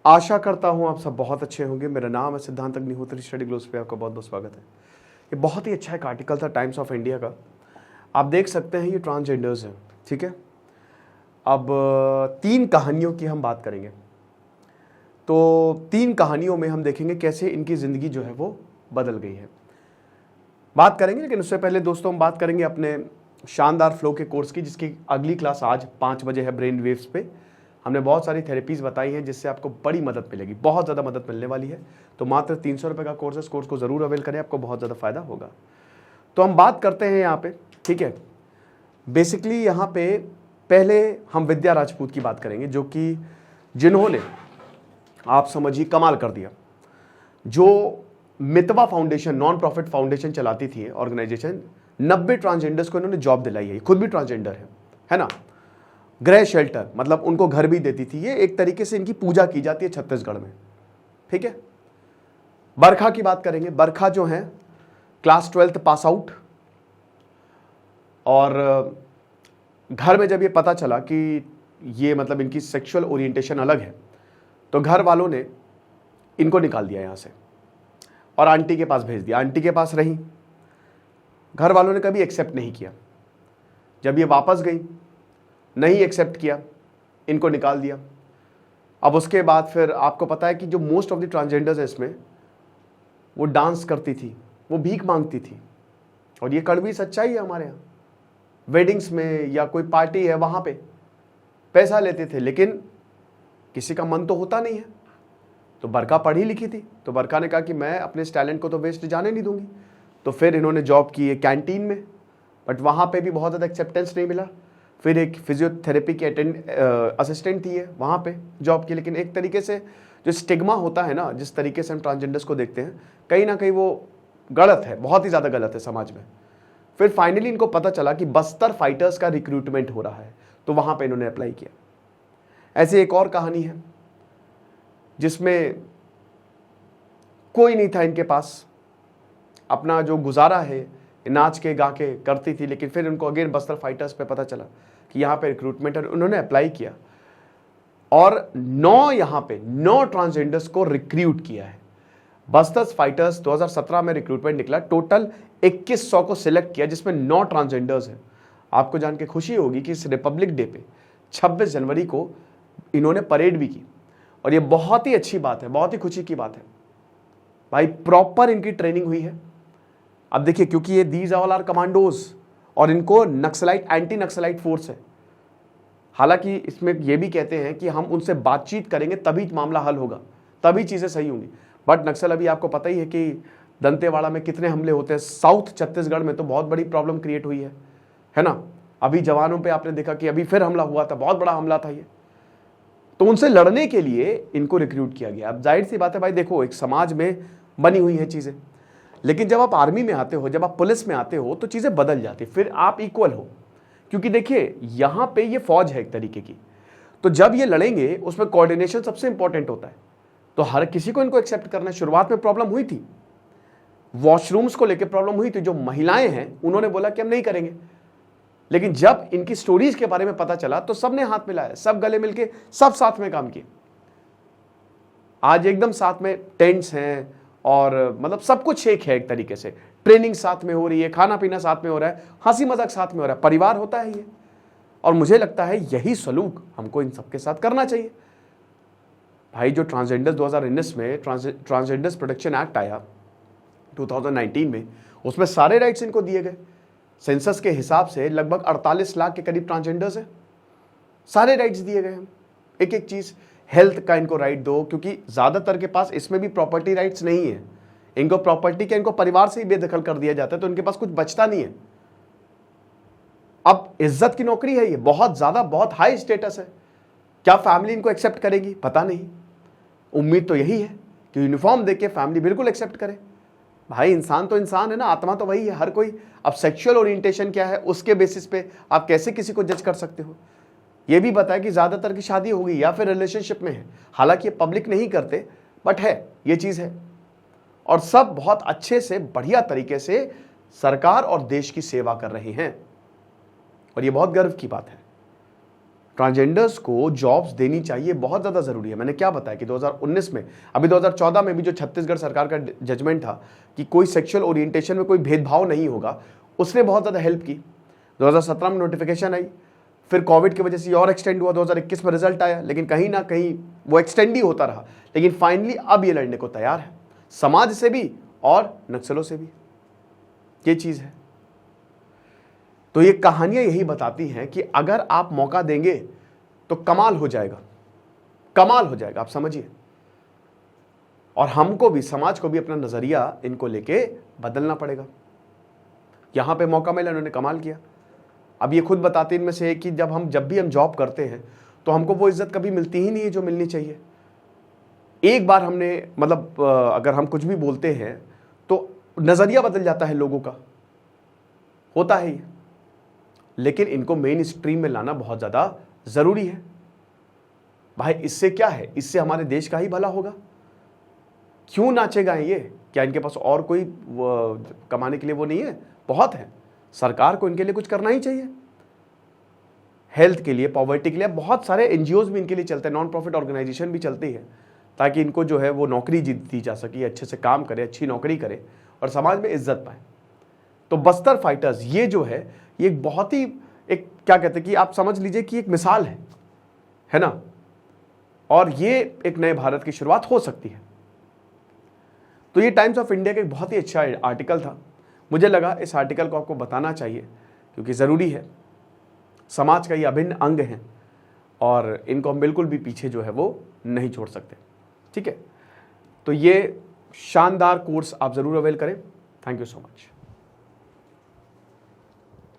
आशा करता हूँ आप सब बहुत अच्छे होंगे। मेरा नाम है सिद्धांत अग्निहोत्री, स्टडी ग्लोस पे आपका बहुत बहुत स्वागत है। ये बहुत ही अच्छा एक आर्टिकल था टाइम्स ऑफ इंडिया का। आप देख सकते हैं ये ट्रांसजेंडर्स हैं, ठीक है। अब 3 कहानियों की हम बात करेंगे। तो 3 कहानियों में हम देखेंगे कैसे इनकी ज़िंदगी जो है वो बदल गई है। बात करेंगे, लेकिन उससे पहले दोस्तों हम बात करेंगे अपने शानदार फ्लो के कोर्स की, जिसकी अगली क्लास आज 5 बजे है ब्रेन वेव्स पे। हमने बहुत सारी थेरेपीज़ बताई हैं जिससे आपको बड़ी मदद मिलेगी, बहुत ज़्यादा मदद मिलने वाली है। तो मात्र 300 रुपये का कोर्स है, इस कोर्स को ज़रूर अवेल करें, आपको बहुत ज़्यादा फायदा होगा। तो हम बात करते हैं यहाँ पे, ठीक है। बेसिकली यहाँ पे पहले हम विद्या राजपूत की बात करेंगे, जो कि जिन्होंने आप समझिए कमाल कर दिया। जो मितवा फाउंडेशन, नॉन प्रॉफिट फाउंडेशन चलाती थी ऑर्गेनाइजेशन, 90 ट्रांसजेंडर्स को इन्होंने जॉब दिलाई है। खुद भी ट्रांसजेंडर है ना। गृह शेल्टर, मतलब उनको घर भी देती थी। ये एक तरीके से इनकी पूजा की जाती है छत्तीसगढ़ में, ठीक है। बरखा की बात करेंगे। बरखा जो है क्लास 12th पास आउट, और घर में जब ये पता चला कि ये मतलब इनकी सेक्सुअल ओरिएंटेशन अलग है, तो घर वालों ने इनको निकाल दिया यहाँ से और आंटी के पास भेज दिया। आंटी के पास रही, घर वालों ने कभी एक्सेप्ट नहीं किया। जब ये वापस गई, नहीं एक्सेप्ट किया, इनको निकाल दिया। अब उसके बाद फिर आपको पता है कि जो मोस्ट ऑफ द ट्रांसजेंडर्स है इसमें, वो डांस करती थी, वो भीख मांगती थी। और ये कड़वी सच्चाई है हमारे यहाँ। वेडिंग्स में या कोई पार्टी है वहाँ पे पैसा लेते थे, लेकिन किसी का मन तो होता नहीं है। तो बरखा पढ़ी लिखी थी, तो बरखा ने कहा कि मैं अपने इस टैलेंट को तो वेस्ट जाने नहीं दूंगी। तो फिर इन्होंने जॉब की है कैंटीन में, बट वहाँ पे भी बहुत ज़्यादा एक्सेप्टेंस नहीं मिला। फिर एक फिजियोथेरेपी की असिस्टेंट थी है, वहाँ पे जॉब की। लेकिन एक तरीके से जो स्टिग्मा होता है ना, जिस तरीके से हम ट्रांसजेंडर्स को देखते हैं, कहीं ना कहीं वो गलत है, बहुत ही ज़्यादा गलत है समाज में। फिर फाइनली इनको पता चला कि बस्तर फाइटर्स का रिक्रूटमेंट हो रहा है, तो वहाँ पे इन्होंने अप्लाई किया। ऐसी एक और कहानी है जिसमें कोई नहीं था इनके पास, अपना जो गुजारा है नाच के गा के करती थी। लेकिन फिर उनको अगेन बस्तर फाइटर्स पे पता चला कि यहाँ पे रिक्रूटमेंट है, उन्होंने अप्लाई किया और 9 ट्रांसजेंडर्स को रिक्रूट किया है। बस्तर फाइटर्स 2017 में रिक्रूटमेंट निकला, टोटल 2100 को सिलेक्ट किया, जिसमें 9 ट्रांसजेंडर्स हैं। आपको जान के खुशी होगी कि इस रिपब्लिक डे पे 26 जनवरी को इन्होंने परेड भी की, और ये बहुत ही अच्छी बात है, बहुत ही खुशी की बात है भाई। प्रॉपर इनकी ट्रेनिंग हुई है। अब देखिए, क्योंकि ये दीज ऑल आर कमांडोज, और इनको नक्सलाइट, एंटी नक्सलाइट फोर्स है। हालांकि इसमें ये भी कहते हैं कि हम उनसे बातचीत करेंगे तभी मामला हल होगा, तभी चीज़ें सही होंगी। बट नक्सल, अभी आपको पता ही है कि दंतेवाड़ा में कितने हमले होते हैं। साउथ छत्तीसगढ़ में तो बहुत बड़ी प्रॉब्लम क्रिएट हुई है ना। अभी जवानों पे आपने देखा कि अभी फिर हमला हुआ था, बहुत बड़ा हमला था ये। तो उनसे लड़ने के लिए इनको रिक्रूट किया गया। अब जाहिर सी बात है भाई, देखो एक समाज में बनी हुई है चीज़ें, लेकिन जब आप आर्मी में आते हो, जब आप पुलिस में आते हो, तो चीज़ें बदल जाती, फिर आप इक्वल हो। क्योंकि देखिए यहाँ पे ये फौज है एक तरीके की, तो जब ये लड़ेंगे उसमें कोऑर्डिनेशन सबसे इंपॉर्टेंट होता है। तो हर किसी को इनको एक्सेप्ट करना है। शुरुआत में प्रॉब्लम हुई थी, वॉशरूम्स को लेकर प्रॉब्लम हुई थी। जो महिलाएं हैं उन्होंने बोला कि हम नहीं करेंगे, लेकिन जब इनकी स्टोरीज के बारे में पता चला तो सबने हाथ मिलाया, सब गले मिलके सब साथ में काम किए। आज एकदम साथ में टेंट्स हैं, और मतलब सब कुछ एक है एक तरीके से। ट्रेनिंग साथ में हो रही है, खाना पीना साथ में हो रहा है, हंसी मजाक साथ में हो रहा है, परिवार होता है ये। और मुझे लगता है यही सलूक हमको इन सबके साथ करना चाहिए भाई। जो ट्रांसजेंडर्स 2019 में ट्रांसजेंडर्स प्रोटेक्शन एक्ट आया 2019 में, उसमें सारे राइट्स इनको दिए गए। सेंसस के हिसाब से लगभग 48 लाख के करीब ट्रांसजेंडर्स हैं, सारे राइट्स दिए गए हैं। एक एक चीज़, हेल्थ का इनको राइट दो, क्योंकि ज़्यादातर के पास इसमें भी प्रॉपर्टी राइट्स नहीं है। इनको प्रॉपर्टी के, इनको परिवार से ही बेदखल कर दिया जाता है, तो इनके पास कुछ बचता नहीं है। अब इज्जत की नौकरी है ये, बहुत ज़्यादा, बहुत हाई स्टेटस है। क्या फैमिली इनको एक्सेप्ट करेगी, पता नहीं। उम्मीद तो यही है कि यूनिफॉर्म देके फैमिली बिल्कुल एक्सेप्ट करे। भाई इंसान तो इंसान है ना, आत्मा तो वही है हर कोई। अब सेक्सुअल ओरिएंटेशन क्या है, उसके बेसिस पे आप कैसे किसी को जज कर सकते हो। ये भी बताया कि ज़्यादातर की शादी हो गई या फिर रिलेशनशिप में है। हालांकि ये पब्लिक नहीं करते, बट है, ये चीज़ है। और सब बहुत अच्छे से, बढ़िया तरीके से सरकार और देश की सेवा कर रहे हैं, और ये बहुत गर्व की बात है। ट्रांसजेंडर्स को जॉब्स देनी चाहिए, बहुत ज़्यादा ज़रूरी है। मैंने क्या बताया कि 2019 में, अभी 2014 में भी जो छत्तीसगढ़ सरकार का जजमेंट था कि कोई सेक्सुअल ओरिएंटेशन में कोई भेदभाव नहीं होगा, उसने बहुत ज़्यादा हेल्प की। 2017 में नोटिफिकेशन आई, फिर कोविड की वजह से और एक्सटेंड हुआ, 2021 में रिजल्ट आया, लेकिन कहीं ना कहीं वो एक्सटेंड ही होता रहा। लेकिन फाइनली अब ये लड़ने को तैयार है, समाज से भी और नक्सलों से भी। ये चीज़ है। तो ये कहानियां यही बताती हैं कि अगर आप मौका देंगे तो कमाल हो जाएगा, कमाल हो जाएगा, आप समझिए। और हमको भी, समाज को भी अपना नजरिया इनको लेके बदलना पड़ेगा। यहां पे मौका मिला, इन्होंने कमाल किया। अब ये खुद बताते इनमें से कि जब भी हम जॉब करते हैं तो हमको वो इज्जत कभी मिलती ही नहीं है जो मिलनी चाहिए। एक बार हमने मतलब अगर हम कुछ भी बोलते हैं तो नजरिया बदल जाता है लोगों का, होता है ये। लेकिन इनको मेन स्ट्रीम में लाना बहुत ज़्यादा ज़रूरी है भाई। इससे क्या है, इससे हमारे देश का ही भला होगा। क्यों नाचे गाएं ये? क्या इनके पास और कोई कमाने के लिए वो नहीं है? बहुत है। सरकार को इनके लिए कुछ करना ही चाहिए। हेल्थ के लिए, पॉवर्टी के लिए बहुत सारे एनजीओज भी इनके लिए चलते हैं, नॉन प्रॉफिट ऑर्गेनाइजेशन भी चलती है, ताकि इनको जो है वो नौकरी दी जा सके, अच्छे से काम करे, अच्छी नौकरी करे और समाज में इज्जत पाए। तो बस्तर फाइटर्स ये जो है, ये एक बहुत ही, एक क्या कहते हैं कि आप समझ लीजिए कि एक मिसाल है ना। और ये एक नए भारत की शुरुआत हो सकती है। तो ये टाइम्स ऑफ इंडिया का एक बहुत ही अच्छा आर्टिकल था। मुझे लगा इस आर्टिकल को आपको बताना चाहिए, क्योंकि ज़रूरी है। समाज का ये अभिन्न अंग है और इनको हम बिल्कुल भी पीछे जो है वो नहीं छोड़ सकते। ठीक है, तो ये शानदार कोर्स आप ज़रूर अवेल करें। Thank you so much.